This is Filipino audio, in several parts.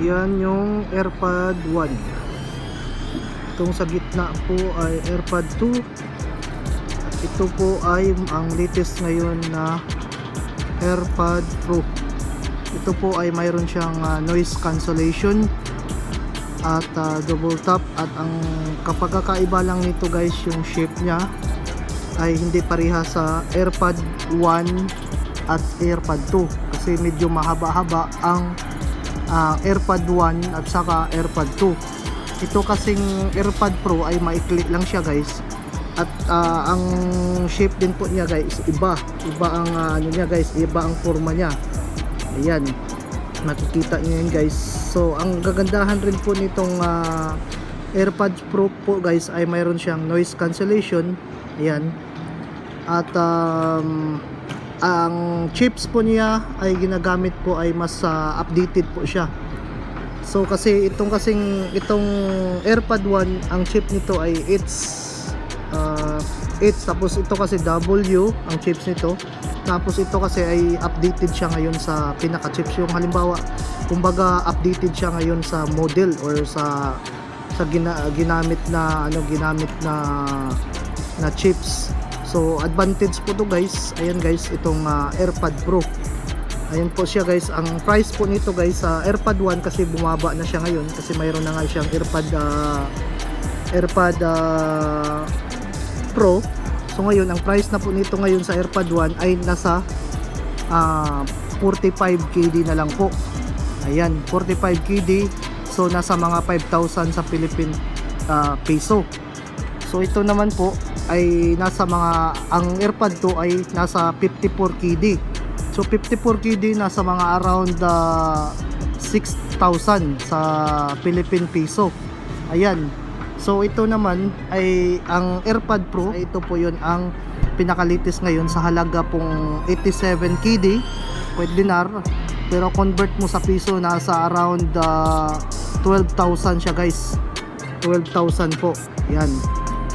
Yan yung AirPod 1. Itong sa gitna po ay AirPod 2. At ito po ay ang latest ngayon na AirPod Pro. Ito po ay mayroon siyang noise cancellation at double tap. At ang kapagkakaiba lang nito guys, yung shape nya ay hindi pareha sa AirPod 1 at AirPod 2 kasi medyo mahaba-haba ang AirPod 1 at saka AirPod 2. Ito kasing AirPod Pro ay maikli lang siya guys. At ang shape din po niya guys, iba ang ano niya guys, iba ang forma niya. Ayan, makikita niyo yun guys. So ang gagandahan rin po nitong AirPods Pro po guys ay mayroon siyang noise cancellation. Ayan. At ang chips po niya ay ginagamit po ay mas updated po siya. So kasi itong AirPod 1, ang chip nito ay 8 tapos ito kasi W ang chips nito. Tapos ito kasi ay updated siya ngayon sa pinaka chips. Yung halimbawa, kumbaga updated siya ngayon sa model or sa ginamit na chips. So advantage po to guys. Ayan guys, itong AirPod Pro. Ayan po siya guys. Ang price po nito guys sa AirPod 1 kasi bumaba na siya ngayon kasi mayroon na nga siyang AirPod Pro. So ngayon ang price na po nito ngayon sa AirPod 1 ay nasa 45 KD na lang po. Ayan, 45 KD. So nasa mga 5,000 sa Philippine peso. So ito naman po ay nasa ang AirPod 2 ay nasa 54 KD. So 54 KD nasa mga around 6,000 sa Philippine peso. Ayan. So ito naman ay ang AirPod Pro, ito po yun ang pinakalitis ngayon sa halaga pong 87 KD with dinar. Pero convert mo sa piso nasa around 12,000 siya guys. 12,000 po. Ayan.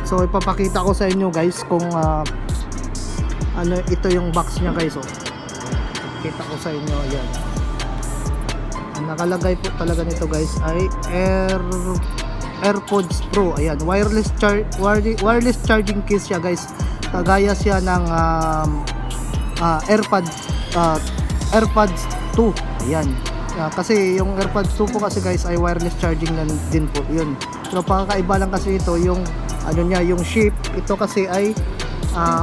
So ipapakita ko sa inyo guys kung ano ito yung box niya guys. Oh. Kita ko sa inyo, ayan. Ang nakalagay po talaga nito guys ay AirPods Pro. Ayan, wireless charging case siya guys. Kagaya siya ng AirPods 2. Ayan. Kasi yung AirPods 2 po kasi guys ay wireless charging din po 'yun. Pero pagkakaiba lang kasi ito yung ano niya, yung shape. Ito kasi ay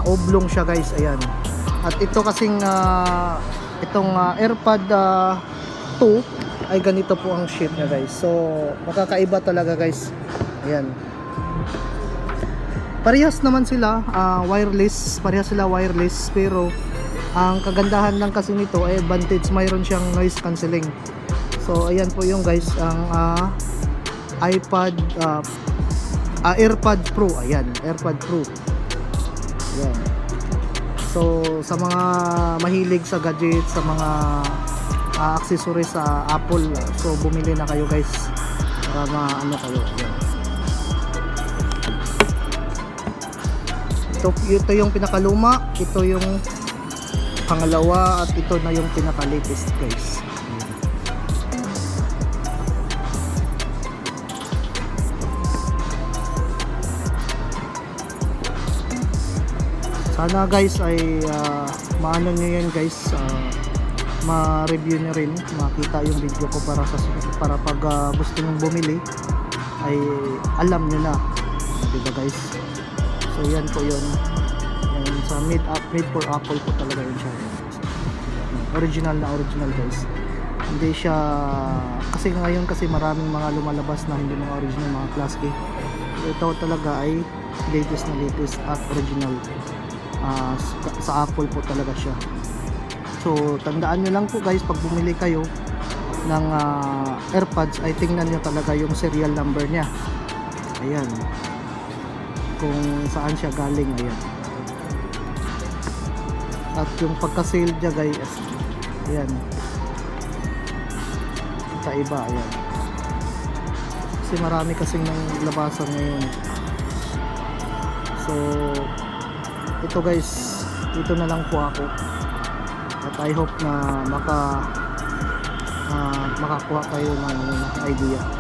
oblong siya guys. Ayan. At ito kasing itong AirPod 2 ay ganito po ang shape niya guys. So makakaiba talaga guys. Ayan. Parehas naman sila wireless, pero ang kagandahan lang kasi nito ay advantage, mayroon siyang noise cancelling. So ayan po yung guys ang AirPod Pro. Ayan, AirPod Pro. Ayan. So sa mga mahilig sa gadget, sa mga accessories sa Apple, so bumili na kayo guys para maano kayo. Ayan. Ito yung pinakaluma, ito yung pangalawa, at ito na yung pinaka-latest guys. Sana guys ay maano nyo yan guys, ma-review nyo rin, makita yung video ko para pag gusto nyo bumili ay alam nyo na, diba guys? So yan po yun. Yan, sa made for Apple po talaga yun siya. Original guys. Hindi siya, kasi ngayon kasi maraming mga lumalabas na hindi mga original, mga class A. Ito talaga ay latest at original. Sa Apple po talaga siya. So tandaan nyo lang po guys, pag bumili kayo ng AirPods ay tingnan nyo talaga yung serial number nya. Ayan, kung saan siya galing. Ayan. At yung pagka-sale niya guys, ayan, iba. Ayan, kasi marami kasing nang labasan ngayon. So ito guys, dito na lang po ako, at I hope na makakuha kayo ng idea.